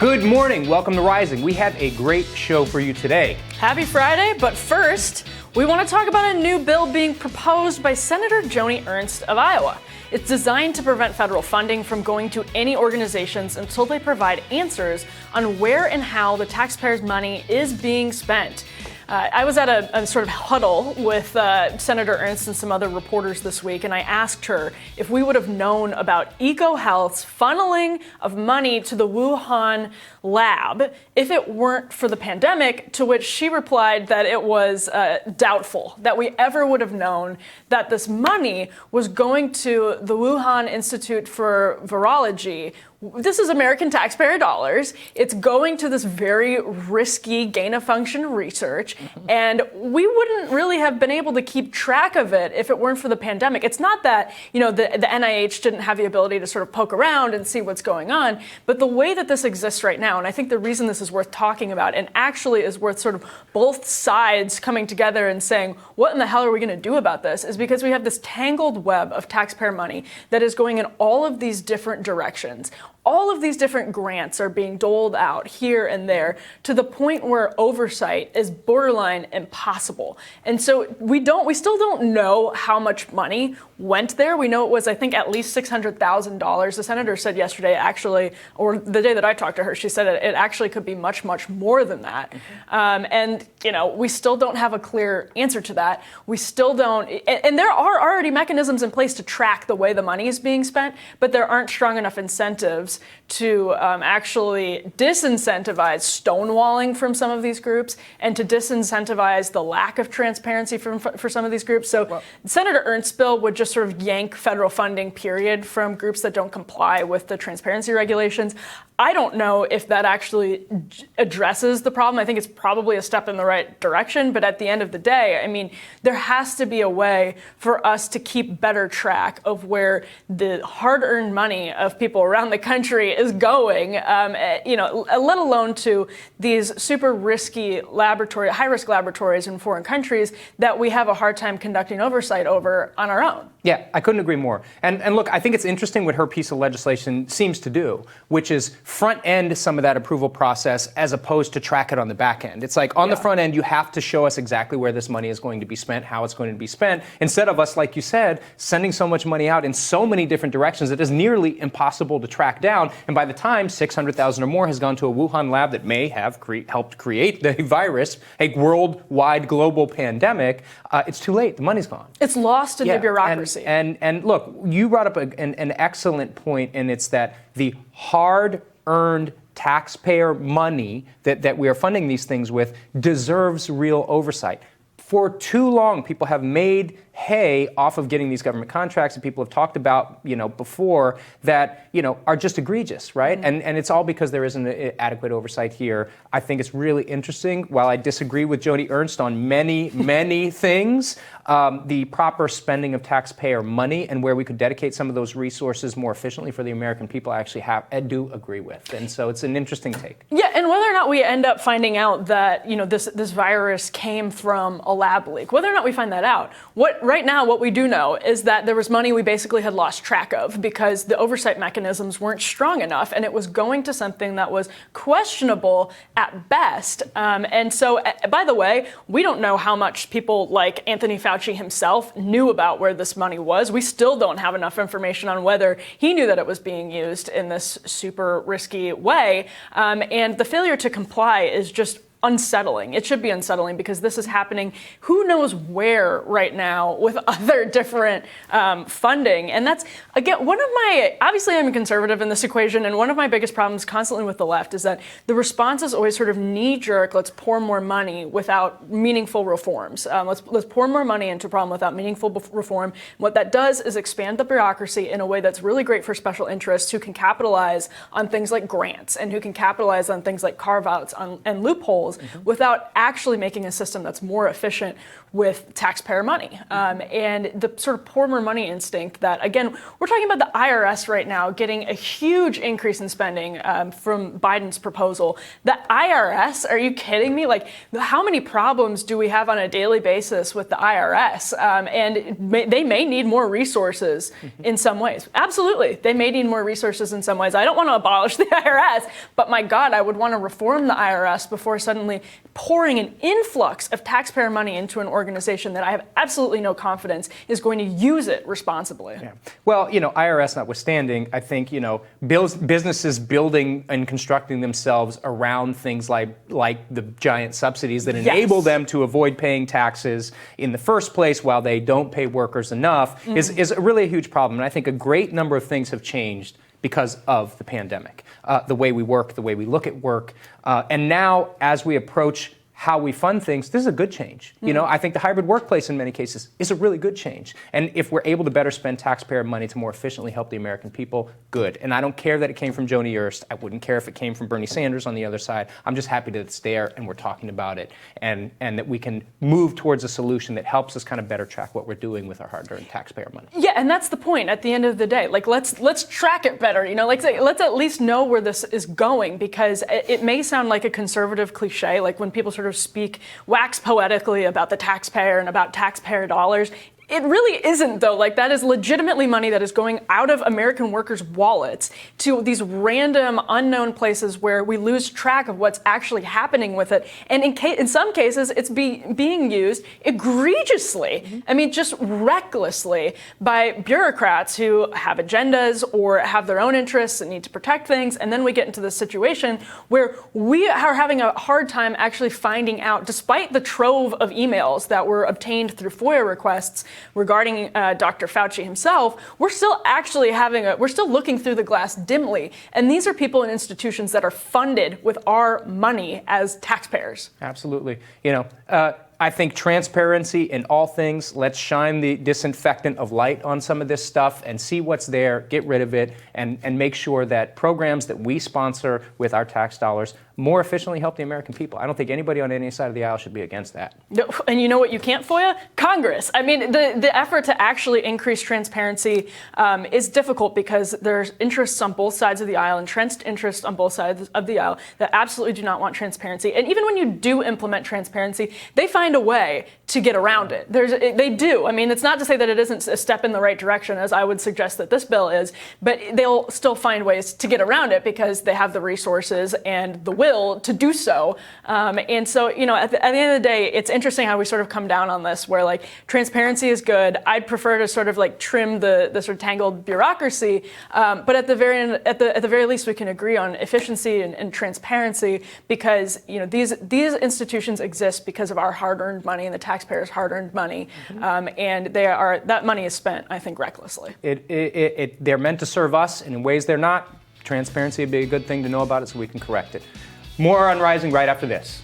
Good morning. Welcome to Rising. We have a great show for you today. Happy Friday, but first, we want to talk about a new bill being proposed by Senator Joni Ernst of Iowa. It's designed to prevent federal funding from going to any organizations until they provide answers on where and how the taxpayers' money is being spent. I was at a sort of huddle with Senator Ernst and some other reporters this week, and I asked her if we would have known about EcoHealth's funneling of money to the Wuhan lab if it weren't for the pandemic, to which she replied that it was doubtful that we ever would have known that this money was going to the Wuhan Institute for Virology. This is American taxpayer dollars. It's going to this very risky gain-of-function research, and we wouldn't really have been able to keep track of it if it weren't for the pandemic. It's not that, the NIH didn't have the ability to sort of poke around and see what's going on, but the way that this exists right now, and I think the reason this is worth talking about and actually is worth sort of both sides coming together and saying, what in the hell are we going to do about this, is because we have this tangled web of taxpayer money that is going in all of these different directions. All of these different grants are being doled out here and there to the point where oversight is borderline impossible. And so we still don't know how much money went there. We know it was, I think, at least $600,000. The senator said yesterday, actually, or the day that I talked to her, she said it actually could be much, much more than that. And we still don't have a clear answer to that. We still don't, and there are already mechanisms in place to track the way the money is being spent, but there aren't strong enough incentives to actually disincentivize stonewalling from some of these groups and to disincentivize the lack of transparency for some of these groups. So Senator Ernst's bill would just sort of yank federal funding, period, from groups that don't comply with the transparency regulations. I don't know if that actually addresses the problem. I think it's probably a step in the right direction, but at the end of the day, I mean, there has to be a way for us to keep better track of where the hard-earned money of people around the country is going, let alone to these super risky high-risk laboratories in foreign countries that we have a hard time conducting oversight over on our own. Yeah, I couldn't agree more. And look, I think it's interesting what her piece of legislation seems to do, which is front end some of that approval process as opposed to track it on the back end. It's like on the front end, you have to show us exactly where this money is going to be spent, how it's going to be spent, instead of us, like you said, sending so much money out in so many different directions that it is nearly impossible to track down. And by the time 600,000 or more has gone to a Wuhan lab that may have helped create the virus, a worldwide global pandemic, it's too late. The money's gone. It's lost in the bureaucracy. And look, you brought up an excellent point, and it's that the hard-earned taxpayer money that we are funding these things with deserves real oversight. For too long, people have made hay off of getting these government contracts that people have talked about, before that, are just egregious, right? Mm-hmm. And it's all because there isn't adequate oversight here. I think it's really interesting. While I disagree with Joni Ernst on many, many things, the proper spending of taxpayer money and where we could dedicate some of those resources more efficiently for the American people, I do agree with. And so it's an interesting take. Yeah, and whether or not we end up finding out that, this virus came from a lab leak, whether or not we find that out, right now, what we do know is that there was money we basically had lost track of because the oversight mechanisms weren't strong enough, and it was going to something that was questionable at best. And so, by the way, we don't know how much people like Anthony Fauci himself knew about where this money was. We still don't have enough information on whether he knew that it was being used in this super risky way. And the failure to comply is just unsettling. It should be unsettling because this is happening who knows where right now with other different funding. And that's, again, obviously I'm a conservative in this equation, and one of my biggest problems constantly with the left is that the response is always sort of knee-jerk, let's pour more money without meaningful reforms. Let's pour more money into a problem without meaningful reform. What that does is expand the bureaucracy in a way that's really great for special interests who can capitalize on things like grants and who can capitalize on things like carve-outs and loopholes rules without actually making a system that's more efficient with taxpayer money. And the sort of pour more money instinct that, again, we're talking about the IRS right now getting a huge increase in spending from Biden's proposal. The IRS, are you kidding me? Like, how many problems do we have on a daily basis with the IRS? And they may need more resources in some ways. Absolutely, they may need more resources in some ways. I don't want to abolish the IRS, but my God, I would want to reform the IRS before suddenly pouring an influx of taxpayer money into an organization that I have absolutely no confidence is going to use it responsibly. Yeah. Well, IRS notwithstanding, I think, businesses building and constructing themselves around things like the giant subsidies that enable them to avoid paying taxes in the first place while they don't pay workers enough is really a huge problem. And I think a great number of things have changed because of the pandemic. The way we work, the way we look at work. And now, as we approach how we fund things, this is a good change. I think the hybrid workplace in many cases is a really good change. And if we're able to better spend taxpayer money to more efficiently help the American people, good. And I don't care that it came from Joni Ernst. I wouldn't care if it came from Bernie Sanders on the other side. I'm just happy that it's there and we're talking about it and that we can move towards a solution that helps us kind of better track what we're doing with our hard-earned taxpayer money. Yeah, and that's the point at the end of the day. Like, let's track it better. Let's at least know where this is going, because it may sound like a conservative cliche, like when people sort of wax poetically about the taxpayer and about taxpayer dollars. It really isn't, though. Like, that is legitimately money that is going out of American workers' wallets to these random, unknown places where we lose track of what's actually happening with it. And in some cases, it's being used egregiously, I mean, just recklessly, by bureaucrats who have agendas or have their own interests and need to protect things. And then we get into this situation where we are having a hard time actually finding out, despite the trove of emails that were obtained through FOIA requests regarding Dr. Fauci himself, we're still looking through the glass dimly. And these are people and institutions that are funded with our money as taxpayers. Absolutely. I think transparency in all things. Let's shine the disinfectant of light on some of this stuff and see what's there, get rid of it, and make sure that programs that we sponsor with our tax dollars more efficiently help the American people. I don't think anybody on any side of the aisle should be against that. No, and you know what you can't FOIA? Congress. I mean, the effort to actually increase transparency is difficult because there's interests on both sides of the aisle, entrenched interests on both sides of the aisle that absolutely do not want transparency. And even when you do implement transparency, they find a way to get around it. They do. I mean, it's not to say that it isn't a step in the right direction, as I would suggest that this bill is, but they'll still find ways to get around it because they have the resources and the will to do so. And so, at the end of the day, it's interesting how we sort of come down on this, where like transparency is good. I'd prefer to sort of like trim the sort of tangled bureaucracy, but at the very least, we can agree on efficiency and transparency, because these institutions exist because of our hard-earned money and the taxpayers' hard-earned money, and that money is spent, I think, recklessly. They're meant to serve us, and in ways they're not. Transparency would be a good thing to know about it so we can correct it. More on Rising right after this.